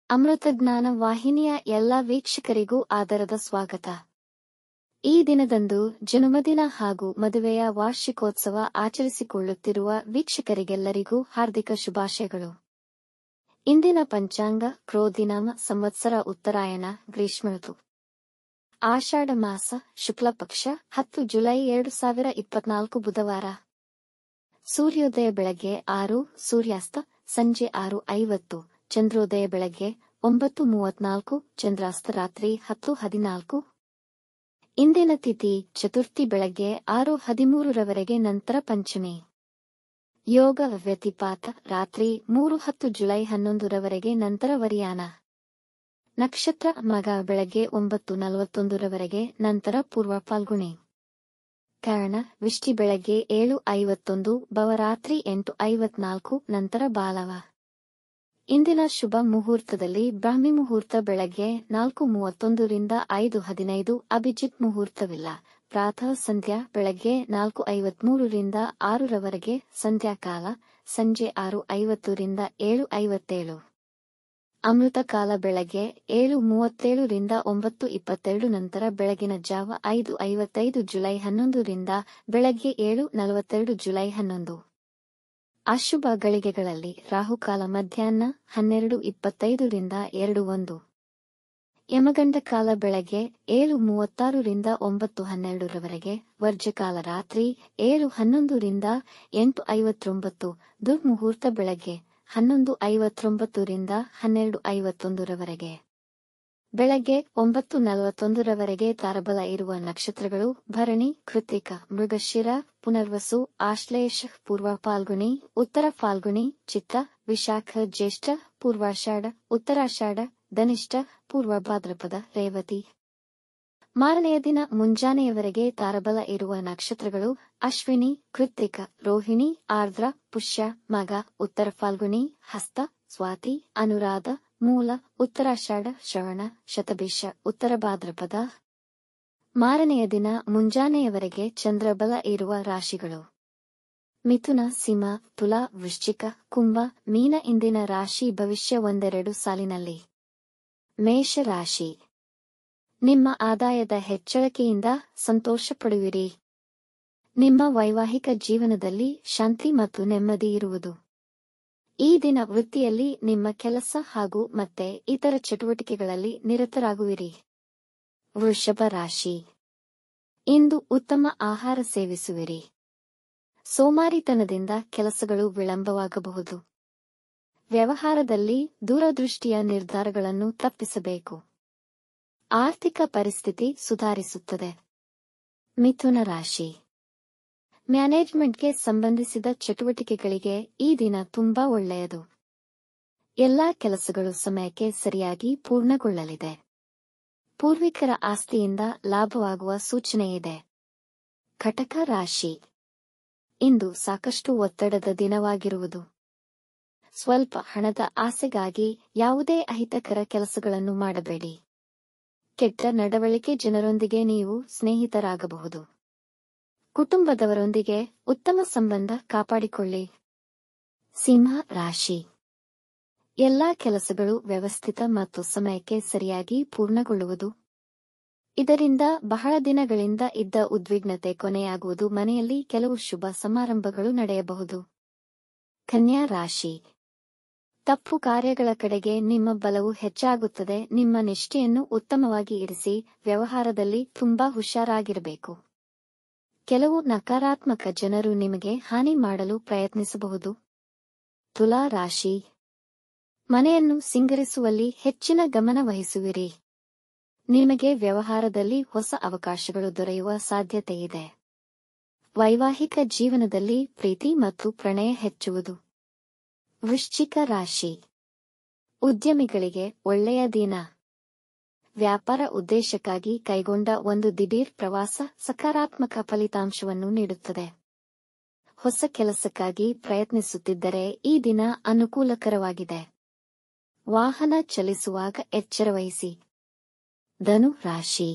ಅಮೃತಜ್ಞಾನ ವಾಹಿನಿಯ ಎಲ್ಲ ವೀಕ್ಷಕರಿಗೂ ಆದರದ ಸ್ವಾಗತ. ಈ ದಿನದಂದು ಜನ್ಮದಿನ ಹಾಗೂ ಮದುವೆಯ ವಾರ್ಷಿಕೋತ್ಸವ ಆಚರಿಸಿಕೊಳ್ಳುತ್ತಿರುವ ವೀಕ್ಷಕರಿಗೆಲ್ಲರಿಗೂ ಹಾರ್ದಿಕ ಶುಭಾಶಯಗಳು. ಇಂದಿನ ಪಂಚಾಂಗ ಕ್ರೋಧಿನಾಮ ಸಂವತ್ಸರ ಉತ್ತರಾಯಣ ಗ್ರೀಷ್ಮ ಋತು, ಆಷಾಢ ಮಾಸ, ಶುಕ್ಲ ಪಕ್ಷ, 10 ಜುಲೈ 2024 ಬುಧವಾರ. ಸೂರ್ಯೋದಯ ಬೆಳಗ್ಗೆ 6, ಸೂರ್ಯಾಸ್ತ ಸಂಜೆ 6:50, ಚಂದ್ರೋದಯ ಬೆಳಗ್ಗೆ 9:34, ಚಂದ್ರಾಸ್ತ ರಾತ್ರಿ 10:14. ಇಂದಿನ ತಿಥಿ ಚತುರ್ಥಿ ಬೆಳಗ್ಗೆ 6:13 ರವರೆಗೆ, ನಂತರ ಪಂಚಮಿ. ಯೋಗ ವ್ಯತಿಪಾತ ರಾತ್ರಿ 3:10 ಜುಲೈ 11 ರವರೆಗೆ, ನಂತರ ವರಿಯಾನ. ನಕ್ಷತ್ರ ಮಗ ಬೆಳಗ್ಗೆ 9:41 ರವರೆಗೆ, ನಂತರ ಪೂರ್ವ ಫಾಲ್ಗುಣಿ. ಕರಣ ವಿಷ್ಟಿ ಬೆಳಗ್ಗೆ 7:51, ಭವ ರಾತ್ರಿ 8:54, ನಂತರ ಬಾಲವ. ಇಂದಿನ ಶುಭ ಮುಹೂರ್ತದಲ್ಲಿ ಬ್ರಾಹ್ಮಿ ಮುಹೂರ್ತ ಬೆಳಗ್ಗೆ 4:31 ರಿಂದ 5:15, ಅಭಿಜಿತ್ ಮುಹೂರ್ತವಿಲ್ಲ. ಪ್ರಾತಃ ಸಂಧ್ಯಾ ಬೆಳಗ್ಗೆ 4:53 ರಿಂದ 6 ರವರೆಗೆ, ಸಂಧ್ಯಾಕಾಲ ಸಂಜೆ 6:50 ರಿಂದ 7:57. ಅಮೃತ ಕಾಲ ಬೆಳಗ್ಗೆ 7:37 ರಿಂದ 9:22, ನಂತರ ಬೆಳಗಿನ ಜಾವ 5:55 ಜುಲೈ 11 ರಿಂದ ಬೆಳಗ್ಗೆ 7:42 ಜುಲೈ 11. ಅಶುಭ ಗಳಿಗೆಗಳಲ್ಲಿ ರಾಹುಕಾಲ ಮಧ್ಯಾಹ್ನ 12:25 ರಿಂದ 2:01. ಯಮಗಂಡ ಕಾಲ ಬೆಳಗ್ಗೆ 7:36 ರಿಂದ 9:12 ರವರೆಗೆ, ವರ್ಜಕಾಲ ರಾತ್ರಿ 7:11 ರಿಂದ 8:59, ದುರ್ಮುಹೂರ್ತ ಬೆಳಗ್ಗೆ 11:59 ರಿಂದ 12:51 ರವರೆಗೆ. ಬೆಳಗ್ಗೆ 9:41 ರವರೆಗೆ ತಾರಬಲ ಇರುವ ನಕ್ಷತ್ರಗಳು ಭರಣಿ, ಕೃತ್ತಿಕ, ಮೃಗಶಿರ, ಪುನರ್ವಸು, ಆಶ್ಲೇಷ, ಪೂರ್ವ ಫಾಲ್ಗುಣಿ, ಉತ್ತರ ಫಾಲ್ಗುಣಿ, ಚಿತ್ತ, ವಿಶಾಖ, ಜ್ಯೇಷ್ಠ, ಪೂರ್ವಾಷಾಢ, ಉತ್ತರಾಷಾಢ, ಧನಿಷ್ಠ, ಪೂರ್ವ ಭಾದ್ರಪದ, ರೇವತಿ. ಮಾರನೆಯ ದಿನ ಮುಂಜಾನೆಯವರೆಗೆ ತಾರಬಲ ಇರುವ ನಕ್ಷತ್ರಗಳು ಅಶ್ವಿನಿ, ಕೃತ್ತಿಕ, ರೋಹಿಣಿ, ಆರ್ದ್ರ, ಪುಷ್ಯ, ಮಗ, ಉತ್ತರ ಫಾಲ್ಗುಣಿ, ಹಸ್ತ, ಸ್ವಾತಿ, ಅನುರಾಧ, ಮೂಲ, ಉತ್ತರಾಷಾಢ, ಶ್ರವಣ, ಶತಭಿಷ, ಉತ್ತರ ಭಾದ್ರಪದ. ಮಾರನೆಯ ದಿನ ಮುಂಜಾನೆಯವರೆಗೆ ಚಂದ್ರಬಲ ಇರುವ ರಾಶಿಗಳು ಮಿಥುನ, ಸಿಂಹ, ತುಲಾ, ವೃಶ್ಚಿಕ, ಕುಂಭ, ಮೀನ. ಇಂದಿನ ರಾಶಿ ಭವಿಷ್ಯ ಒಂದೆರಡು ಸಾಲಿನಲ್ಲಿ. ಮೇಷ ರಾಶಿ. ನಿಮ್ಮ ಆದಾಯದ ಹೆಚ್ಚಳಕೆಯಿಂದ ಸಂತೋಷ ಪಡುವಿರಿ. ನಿಮ್ಮ ವೈವಾಹಿಕ ಜೀವನದಲ್ಲಿ ಶಾಂತಿ ಮತ್ತು ನೆಮ್ಮದಿ ಇರುವುದು. ಈ ದಿನ ವೃತ್ತಿಯಲ್ಲಿ ನಿಮ್ಮ ಕೆಲಸ ಹಾಗೂ ಮತ್ತೆ ಇತರ ಚಟುವಟಿಕೆಗಳಲ್ಲಿ ನಿರತರಾಗುವಿರಿ. ವೃಷಭ ರಾಶಿ. ಇಂದು ಉತ್ತಮ ಆಹಾರ ಸೇವಿಸುವಿರಿ. ಸೋಮಾರಿತನದಿಂದ ಕೆಲಸಗಳು ವಿಳಂಬವಾಗಬಹುದು. ವ್ಯವಹಾರದಲ್ಲಿ ದೂರದೃಷ್ಟಿಯ ನಿರ್ಧಾರಗಳನ್ನು ತಪ್ಪಿಸಬೇಕು. ಆರ್ಥಿಕ ಪರಿಸ್ಥಿತಿ ಸುಧಾರಿಸುತ್ತದೆ. ಮಿಥುನ ರಾಶಿ. ಮ್ಯಾನೇಜ್ಮೆಂಟ್ಗೆ ಸಂಬಂಧಿಸಿದ ಚಟುವಟಿಕೆಗಳಿಗೆ ಈ ದಿನ ತುಂಬಾ ಒಳ್ಳೆಯದು. ಎಲ್ಲಾ ಕೆಲಸಗಳು ಸಮಯಕ್ಕೆ ಸರಿಯಾಗಿ ಪೂರ್ಣಗೊಳ್ಳಲಿದೆ. ಪೂರ್ವಿಕರ ಆಸ್ತಿಯಿಂದ ಲಾಭವಾಗುವ ಸೂಚನೆಯಿದೆ. ಕಟಕ ರಾಶಿ. ಇಂದು ಸಾಕಷ್ಟು ಒತ್ತಡದ ದಿನವಾಗಿರುವುದು. ಸ್ವಲ್ಪ ಹಣದ ಆಸೆಗಾಗಿ ಯಾವುದೇ ಅಹಿತಕರ ಕೆಲಸಗಳನ್ನು ಮಾಡಬೇಡಿ. ಕೆಟ್ಟ ನಡವಳಿಕೆ ಜನರೊಂದಿಗೆ ನೀವು ಸ್ನೇಹಿತರಾಗಬಹುದು. ಕುಟುಂಬದವರೊಂದಿಗೆ ಉತ್ತಮ ಸಂಬಂಧ ಕಾಪಾಡಿಕೊಳ್ಳಿ. ಸಿಂಹ ರಾಶಿ. ಎಲ್ಲಾ ಕೆಲಸಗಳು ವ್ಯವಸ್ಥಿತ ಮತ್ತು ಸಮಯಕ್ಕೆ ಸರಿಯಾಗಿ ಪೂರ್ಣಗೊಳ್ಳುವುದು. ಇದರಿಂದ ಬಹಳ ದಿನಗಳಿಂದ ಇದ್ದ ಉದ್ವಿಗ್ನತೆ ಕೊನೆಯಾಗುವುದು. ಮನೆಯಲ್ಲಿ ಕೆಲವು ಶುಭ ಸಮಾರಂಭಗಳು ನಡೆಯಬಹುದು. ಕನ್ಯಾ ರಾಶಿ. ತಪ್ಪು ಕಾರ್ಯಗಳ ಕಡೆಗೆ ನಿಮ್ಮ ಬಲವು ಹೆಚ್ಚಾಗುತ್ತದೆ. ನಿಮ್ಮ ನಿಷ್ಠೆಯನ್ನು ಉತ್ತಮವಾಗಿ ಇರಿಸಿ. ವ್ಯವಹಾರದಲ್ಲಿ ತುಂಬಾ ಹುಷಾರಾಗಿರಬೇಕು. ಕೆಲವು ನಕಾರಾತ್ಮಕ ಜನರು ನಿಮಗೆ ಹಾನಿ ಮಾಡಲು ಪ್ರಯತ್ನಿಸಬಹುದು. ತುಲಾ ರಾಶಿ. ಮನೆಯನ್ನು ಸಿಂಗರಿಸುವಲ್ಲಿ ಹೆಚ್ಚಿನ ಗಮನ ವಹಿಸುವಿರಿ. ನಿಮಗೆ ವ್ಯವಹಾರದಲ್ಲಿ ಹೊಸ ಅವಕಾಶಗಳು ದೊರೆಯುವ ಸಾಧ್ಯತೆಯಿದೆ. ವೈವಾಹಿಕ ಜೀವನದಲ್ಲಿ ಪ್ರೀತಿ ಮತ್ತು ಪ್ರಣಯ ಹೆಚ್ಚುವುದು. ವೃಶ್ಚಿಕ ರಾಶಿ. ಉದ್ಯಮಿಗಳಿಗೆ ಒಳ್ಳೆಯ ದಿನ. ವ್ಯಾಪಾರ ಉದ್ದೇಶಕ್ಕಾಗಿ ಕೈಗೊಂಡ ಒಂದು ದಿಢೀರ್ ಪ್ರವಾಸ ಸಕಾರಾತ್ಮಕ ಫಲಿತಾಂಶವನ್ನು ನೀಡುತ್ತದೆ. ಹೊಸ ಕೆಲಸಕ್ಕಾಗಿ ಪ್ರಯತ್ನಿಸುತ್ತಿದ್ದರೆ ಈ ದಿನ ಅನುಕೂಲಕರವಾಗಿದೆ. ವಾಹನ ಚಲಿಸುವಾಗ ಎಚ್ಚರವಹಿಸಿ. ಧನು ರಾಶಿ.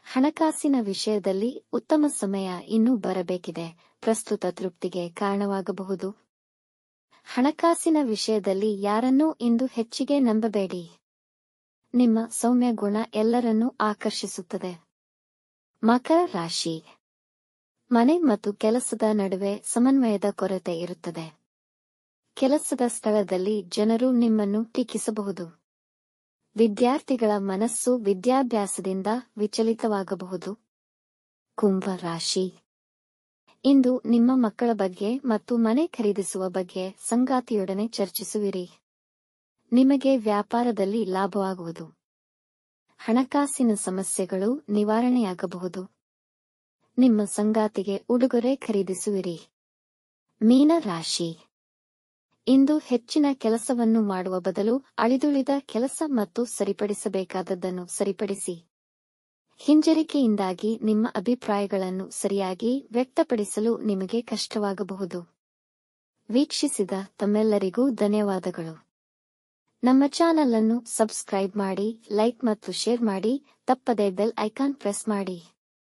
ಹಣಕಾಸಿನ ವಿಷಯದಲ್ಲಿ ಉತ್ತಮ ಸಮಯ ಇನ್ನೂ ಬರಬೇಕಿದೆ. ಪ್ರಸ್ತುತ ತೃಪ್ತಿಗೆ ಕಾರಣವಾಗಬಹುದು. ಹಣಕಾಸಿನ ವಿಷಯದಲ್ಲಿ ಯಾರನ್ನೂ ಇಂದು ಹೆಚ್ಚಿಗೆ ನಂಬಬೇಡಿ. ನಿಮ್ಮ ಸೌಮ್ಯ ಗುಣ ಎಲ್ಲರನ್ನೂ ಆಕರ್ಷಿಸುತ್ತದೆ. ಮಕರ ರಾಶಿ. ಮನೆ ಮತ್ತು ಕೆಲಸದ ನಡುವೆ ಸಮನ್ವಯದ ಕೊರತೆ ಇರುತ್ತದೆ. ಕೆಲಸದ ಸ್ಥಳದಲ್ಲಿ ಜನರು ನಿಮ್ಮನ್ನು ಟೀಕಿಸಬಹುದು. ವಿದ್ಯಾರ್ಥಿಗಳ ಮನಸ್ಸು ವಿದ್ಯಾಭ್ಯಾಸದಿಂದ ವಿಚಲಿತವಾಗಬಹುದು. ಕುಂಭ ರಾಶಿ. ಇಂದು ನಿಮ್ಮ ಮಕ್ಕಳ ಬಗ್ಗೆ ಮತ್ತು ಮನೆ ಖರೀದಿಸುವ ಬಗ್ಗೆ ಸಂಗಾತಿಯೊಡನೆ ಚರ್ಚಿಸುವಿರಿ. ನಿಮಗೆ ವ್ಯಾಪಾರದಲ್ಲಿ ಲಾಭವಾಗುವುದು. ಹಣಕಾಸಿನ ಸಮಸ್ಯೆಗಳು ನಿವಾರಣೆಯಾಗಬಹುದು. ನಿಮ್ಮ ಸಂಗಾತಿಗೆ ಉಡುಗೊರೆ ಖರೀದಿಸುವಿರಿ. ಮೀನ ರಾಶಿ. ಇಂದು ಹೆಚ್ಚಿನ ಕೆಲಸವನ್ನು ಮಾಡುವ ಬದಲು ಅಳಿದುಳಿದ ಕೆಲಸ ಮತ್ತು ಸರಿಪಡಿಸಬೇಕಾದದ್ದನ್ನು ಸರಿಪಡಿಸಿ. ಹಿಂಜರಿಕೆಯಿಂದಾಗಿ ನಿಮ್ಮ ಅಭಿಪ್ರಾಯಗಳನ್ನು ಸರಿಯಾಗಿ ವ್ಯಕ್ತಪಡಿಸಲು ನಿಮಗೆ ಕಷ್ಟವಾಗಬಹುದು. ವೀಕ್ಷಿಸಿದ ತಮ್ಮೆಲ್ಲರಿಗೂ ಧನ್ಯವಾದಗಳು. ನಮ್ಮ ಚಾನಲ್ ಅನ್ನು ಸಬ್ಸ್ಕ್ರೈಬ್ ಮಾಡಿ, ಲೈಕ್ ಮತ್ತು ಶೇರ್ ಮಾಡಿ, ತಪ್ಪದೇ ಬೆಲ್ ಐಕಾನ್ ಪ್ರೆಸ್ ಮಾಡಿ.